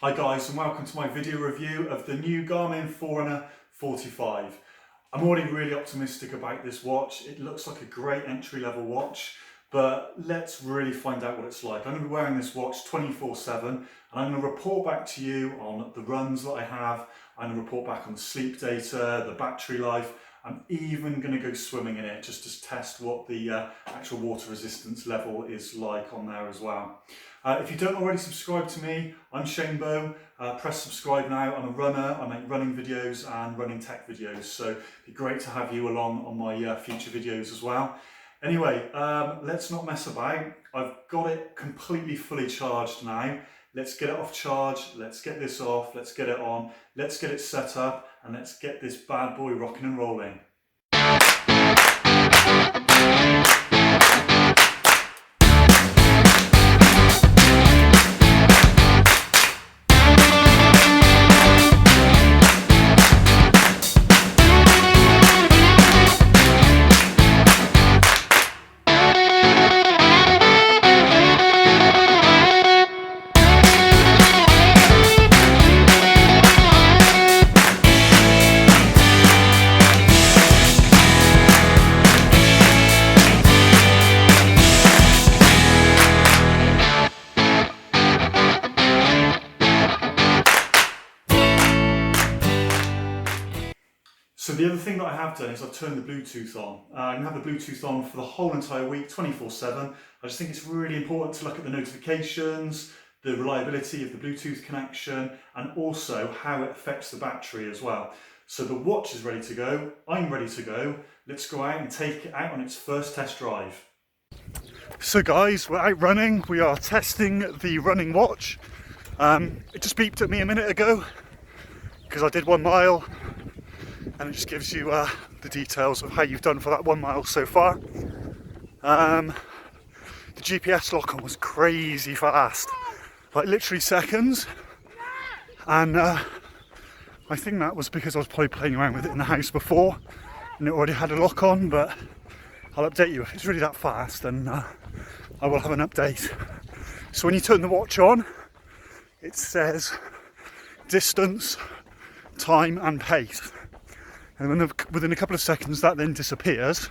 Hi guys, and welcome to my video review of the new Garmin Forerunner 45. I'm already really optimistic about this watch. It looks like a great entry-level watch, but let's really find out what it's like. I'm going to be wearing this watch 24/7, and I'm going to report back to you on the runs that I have. I'm going to report back on the sleep data, the battery life. I'm even going to go swimming in it just to test what the actual water resistance level is like on there as well. If you don't already subscribe to me, I'm Shanebow. Press subscribe now. I'm a runner. I make running videos and running tech videos, so it'd be great to have you along on my future videos as well. Anyway, let's not mess about. I've got it completely fully charged now. Let's get it off charge, let's get this off, let's get it on, let's get it set up, and let's get this bad boy rocking and rolling. So the other thing that I have done is I've turned the Bluetooth on. I can have the Bluetooth on for the whole entire week, 24/7. I just think it's really important to look at the notifications, the reliability of the Bluetooth connection, and also how it affects the battery as well. So the watch is ready to go, I'm ready to go. Let's go out and take it out on its first test drive. So guys, we're out running. We are testing the running watch. It just beeped at me a minute ago because I did 1 mile. And it just gives you the details of how you've done for that 1 mile so far. The GPS lock-on was crazy fast, like literally seconds. And I think that was because I was probably playing around with it in the house before and it already had a lock-on, but I'll update you if it's really that fast, and I will have an update. So when you turn the watch on, it says distance, time and pace. And within a couple of seconds that then disappears,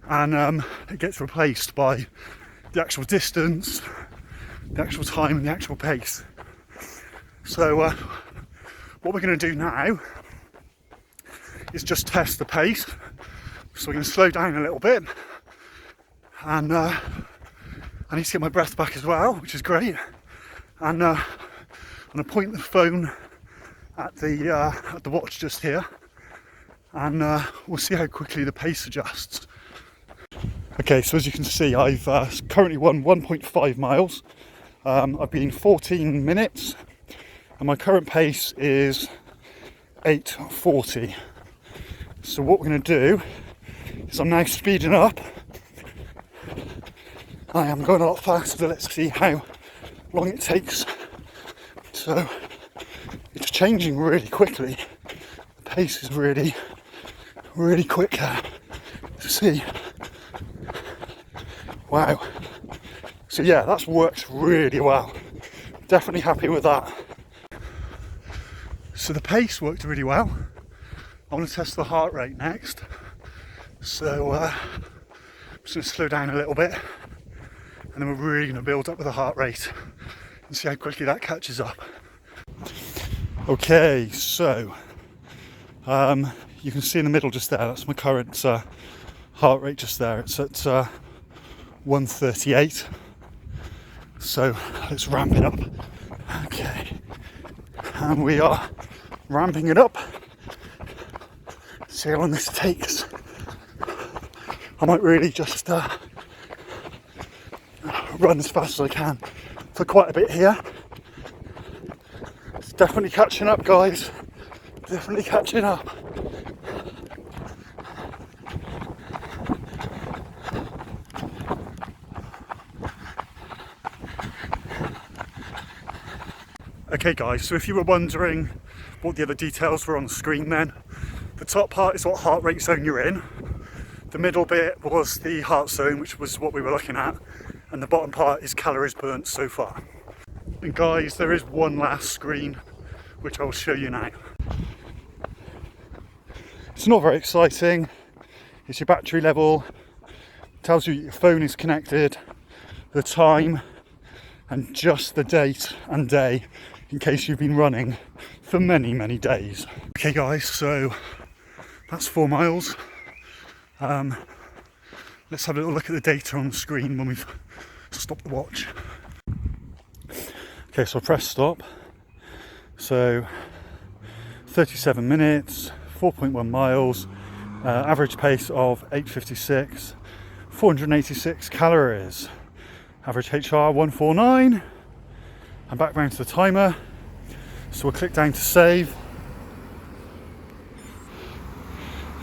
and it gets replaced by the actual distance, the actual time and the actual pace. So what we're going to do now is just test the pace. So we're going to slow down a little bit, and I need to get my breath back as well, which is great. And I'm going to point the phone at the watch just here, and we'll see how quickly the pace adjusts. Okay, so as you can see, I've currently run 1.5 miles. I've been 14 minutes, and my current pace is 8:40. So what we're going to do is I'm now speeding up. I am going a lot faster. Let's see how long it takes. So it's changing really quickly. The pace is really quick to see. Wow. So yeah, that's worked really well. Definitely happy with that. So the pace worked really well. I want to test the heart rate next. So I'm just going to slow down a little bit, and then we're really going to build up with the heart rate and see how quickly that catches up. Okay, so you can see in the middle just there, that's my current heart rate just there. It's at 138. So let's ramp it up. Okay, and we are ramping it up. See how long this takes. I might really just run as fast as I can for quite a bit here. It's definitely catching up, guys. Definitely catching up. Okay guys, so if you were wondering what the other details were on the screen then, the top part is what heart rate zone you're in. The middle bit was the heart zone, which was what we were looking at, and the bottom part is calories burnt so far. And guys, there is one last screen which I'll show you now. It's not very exciting. It's your battery level, tells you your phone is connected, the time, and just the date and day in case you've been running for many days. Okay guys, so that's 4 miles. Let's have a little look at the data on the screen when we've stopped the watch. Okay, so I press stop. So 37 minutes, 4.1 miles, average pace of 8:56, 486 calories, average HR 149. I'm back round to the timer, so we'll click down to save,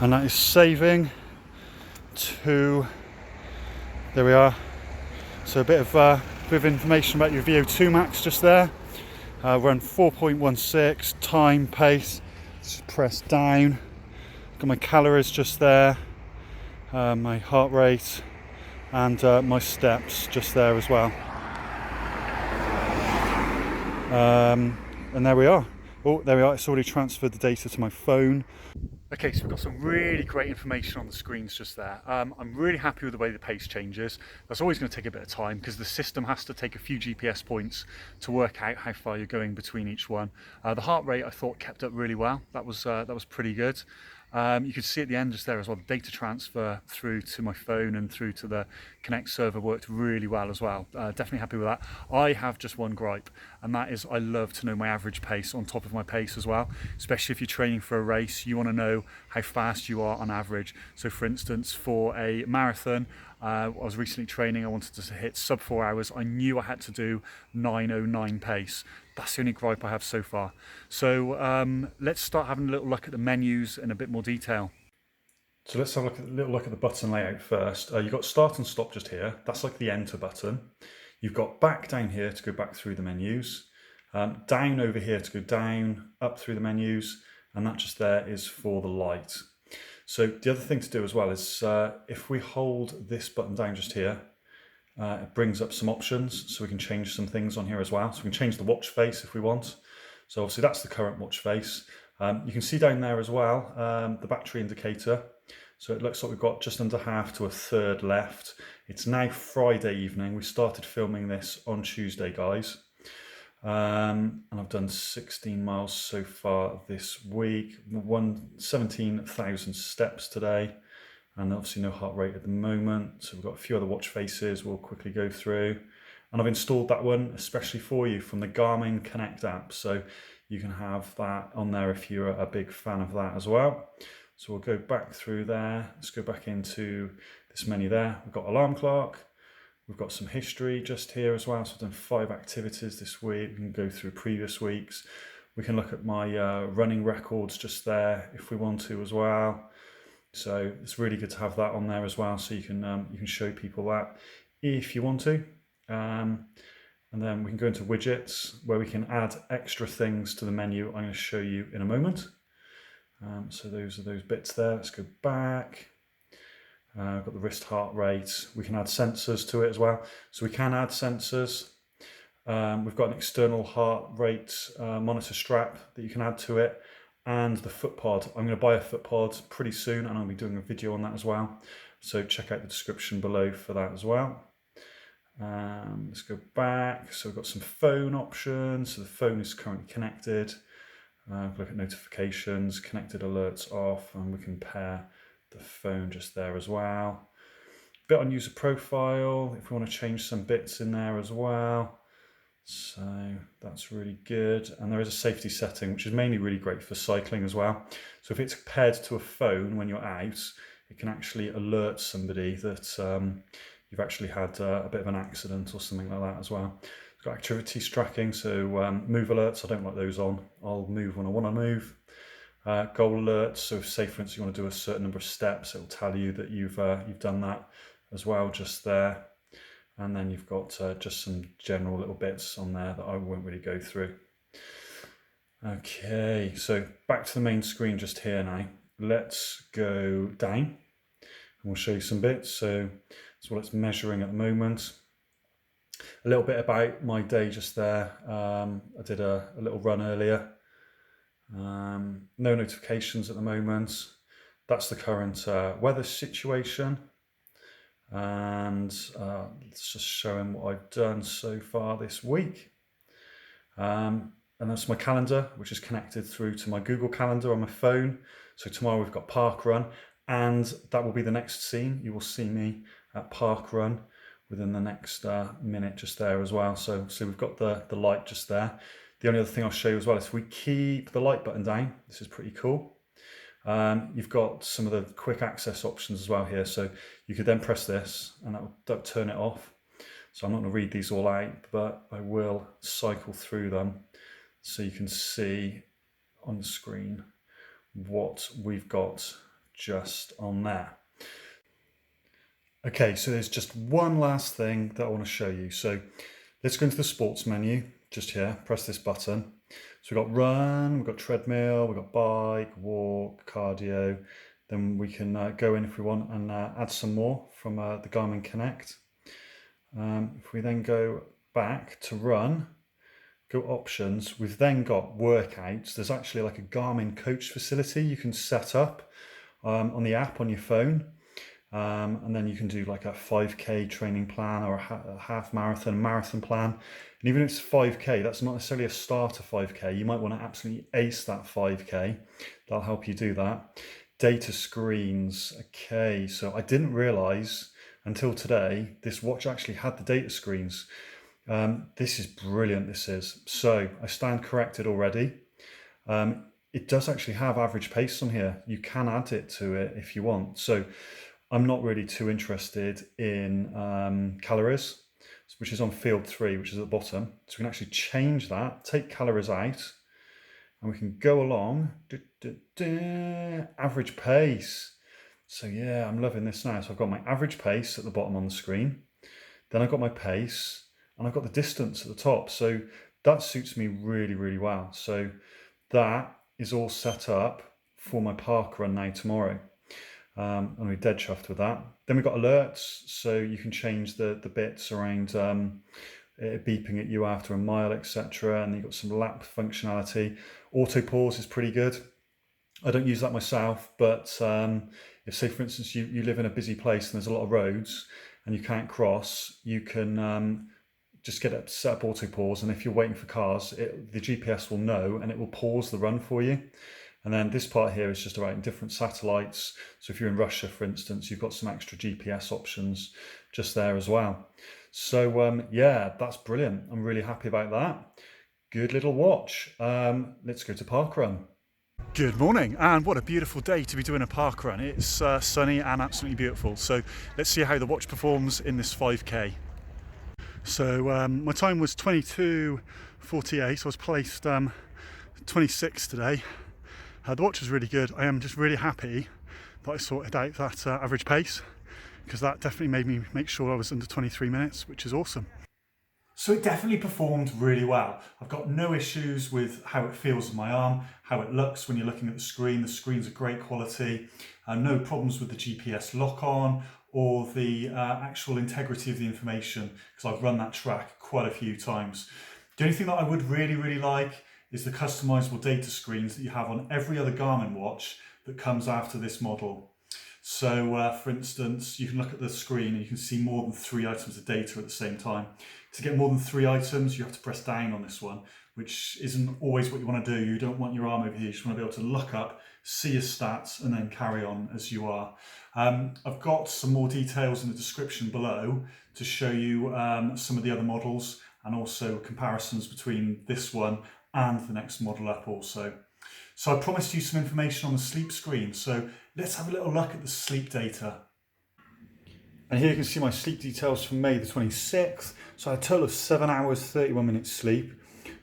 and that is saving to, there we are. So a bit of information about your VO2 max just there. Run 4.16, time, pace, just press down. Got my calories just there, my heart rate, and my steps just there as well. And there we are. Oh, there we are. It's already transferred the data to my phone. Okay, so we've got some really great information on the screens just there. I'm really happy with the way the pace changes. That's always going to take a bit of time because the system has to take a few GPS points to work out how far you're going between each one. The heart rate I thought kept up really well. That was pretty good. You could see at the end just there as well, the data transfer through to my phone and through to the Connect server worked really well as well. Definitely happy with that. I have just one gripe, and that is I love to know my average pace on top of my pace as well, especially if you're training for a race. You want to know how fast you are on average. So for instance, for a marathon, I was recently training, I wanted to hit sub 4 hours. I knew I had to do 9:09 pace. That's the only gripe I have so far. So let's start having a little look at the menus in a bit more detail. So let's have a little look at the button layout first. You've got start and stop just here. That's like the enter button. You've got back down here to go back through the menus. Down over here to go down, up through the menus. And that just there is for the light. So the other thing to do as well is if we hold this button down just here, it brings up some options, so we can change some things on here as well. So we can change the watch face if we want. So obviously that's the current watch face. You can see down there as well the battery indicator. So it looks like we've got just under half to a third left. It's now Friday evening. We started filming this on Tuesday, guys. And I've done 16 miles so far this week, 17,000 steps today, and obviously no heart rate at the moment. So we've got a few other watch faces we'll quickly go through. And I've installed that one especially for you from the Garmin Connect app. So you can have that on there if you're a big fan of that as well. So we'll go back through there. Let's go back into this menu there. We've got alarm clock. We've got some history just here as well. So I've done 5 activities this week. We can go through previous weeks. We can look at my running records just there if we want to as well. So it's really good to have that on there as well. So you can show people that if you want to. And then we can go into widgets where we can add extra things to the menu. I'm going to show you in a moment. So those are those bits there. Let's go back. I've got the wrist heart rate. We can add sensors to it as well. So we can add sensors. We've got an external heart rate monitor strap that you can add to it, and the foot pod. I'm going to buy a foot pod pretty soon, and I'll be doing a video on that as well. So check out the description below for that as well. Let's go back. So we've got some phone options. So the phone is currently connected. Look at notifications, connected alerts off, and we can pair the phone just there as well. Bit on user profile if we want to change some bits in there as well. So that's really good. And there is a safety setting, which is mainly really great for cycling as well. So if it's paired to a phone when you're out, it can actually alert somebody that you've actually had a bit of an accident or something like that as well. It's got activities tracking, so move alerts, I don't like those on. I'll move when I want to move. Goal alerts, so say for instance you want to do a certain number of steps, it'll tell you that you've done that as well just there. And then you've got just some general little bits on there that I won't really go through. Okay, so back to the main screen just here now. Let's go down and we'll show you some bits. So that's what it's measuring at the moment. A little bit about my day just there. I did a little run earlier. No notifications at the moment. That's the current weather situation. And it's just showing what I've done so far this week. And that's my calendar, which is connected through to my Google Calendar on my phone. So tomorrow we've got Parkrun, and that will be the next scene. You will see me at Parkrun within the next minute just there as well. So we've got the light just there. The only other thing I'll show you as well is if we keep the light button down, this is pretty cool. You've got some of the quick access options as well here. So you could then press this and that'll turn it off. So I'm not going to read these all out, but I will cycle through them so you can see on the screen what we've got just on there. Okay, so there's just one last thing that I want to show you. So let's go into the sports menu just here, press this button. So we've got run, we've got treadmill, we've got bike, walk, cardio. Then we can go in if we want and add some more from the Garmin Connect. If we then go back to run, go options, we've then got workouts. There's actually like a Garmin coach facility you can set up on the app on your phone. And then you can do like a 5K training plan or a half marathon plan. And even if it's 5K, that's not necessarily a starter 5K. You might want to absolutely ace that 5K. That'll help you do that. Data screens. Okay, so I didn't realize until today, this watch actually had the data screens. This is brilliant, this is. So I stand corrected already. It does actually have average pace on here. You can add it to it if you want. So I'm not really too interested in calories, which is on field 3, which is at the bottom. So we can actually change that, take calories out, and we can go along, average pace. So yeah, I'm loving this now. So I've got my average pace at the bottom on the screen. Then I've got my pace and I've got the distance at the top. So that suits me really, really well. So that is all set up for my park run now tomorrow. And we're dead chuffed with that. Then we've got alerts. So you can change the bits around it beeping at you after a mile, etc. And you've got some lap functionality. Auto pause is pretty good. I don't use that myself, but if, say, for instance, you live in a busy place and there's a lot of roads and you can't cross, you can just get it set up auto pause. And if you're waiting for cars, the GPS will know and it will pause the run for you. And then this part here is just about different satellites. So if you're in Russia, for instance, you've got some extra GPS options just there as well. So yeah, that's brilliant. I'm really happy about that. Good little watch. Let's go to Parkrun. Good morning, and what a beautiful day to be doing a park run. It's sunny and absolutely beautiful. So let's see how the watch performs in this 5K. So my time was 22:48, so I was placed 26 today. The watch was really good. I am just really happy that I sorted out that average pace, because that definitely made me make sure I was under 23 minutes, which is awesome. So it definitely performed really well. I've got no issues with how it feels in my arm, how it looks when you're looking at the screen. The screen's a great quality. No problems with the GPS lock-on or the actual integrity of the information, because I've run that track quite a few times. The only thing that I would really like is the customizable data screens that you have on every other Garmin watch that comes after this model. So for instance, you can look at the screen and you can see more than 3 items of data at the same time. To get more than 3 items, you have to press down on this one, which isn't always what you want to do. You don't want your arm over here. You just want to be able to look up, see your stats, and then carry on as you are. I've got some more details in the description below to show you some of the other models and also comparisons between this one and the next model up also. So I promised you some information on the sleep screen. So let's have a little look at the sleep data. And here you can see my sleep details from May the 26th. So I had a total of 7 hours, 31 minutes sleep.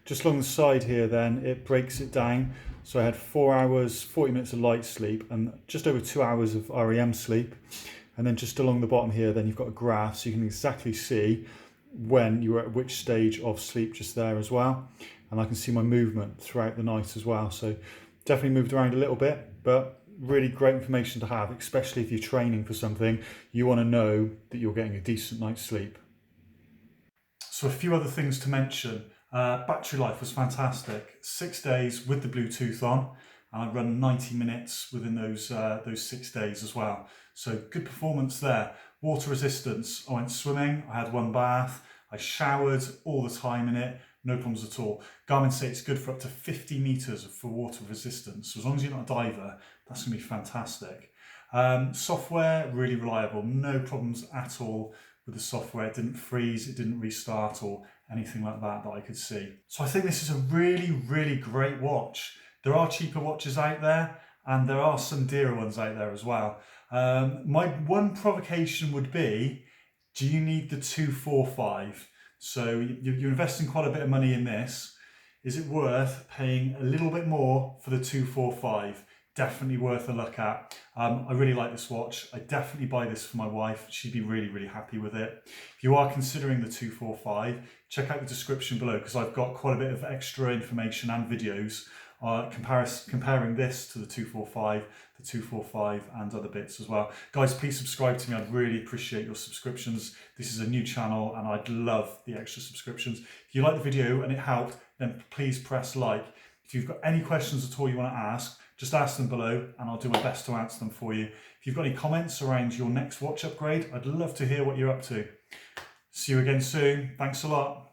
Just along the side here then, it breaks it down. So I had 4 hours, 40 minutes of light sleep and just over 2 hours of REM sleep. And then just along the bottom here, then you've got a graph so you can exactly see when you were at which stage of sleep just there as well. And I can see my movement throughout the night as well. So definitely moved around a little bit, but really great information to have, especially if you're training for something. You want to know that you're getting a decent night's sleep. So a few other things to mention. Battery life was fantastic. 6 days with the Bluetooth on, and I run 90 minutes within those 6 days as well. So good performance there. Water resistance, I went swimming, I had 1 bath, I showered all the time in it, no problems at all. Garmin say it's good for up to 50 meters for water resistance. So as long as you're not a diver, that's gonna be fantastic. Software, really reliable, no problems at all with the software. It didn't freeze, it didn't restart or anything like that I could see. So I think this is a really, really great watch. There are cheaper watches out there, and there are some dearer ones out there as well. My one provocation would be, do you need the 245? So you're investing quite a bit of money in this. Is it worth paying a little bit more for the 245? Definitely worth a look at. I really like this watch. I definitely buy this for my wife. She'd be really, really happy with it. If you are considering the 245, check out the description below, because I've got quite a bit of extra information and videos comparing this to the 245 and other bits as well. Guys, please subscribe to me. I'd really appreciate your subscriptions. This is a new channel and I'd love the extra subscriptions. If you like the video and it helped, then please press like. If you've got any questions at all you want to ask, just ask them below and I'll do my best to answer them for you. If you've got any comments around your next watch upgrade, I'd love to hear what you're up to. See you again soon. Thanks a lot.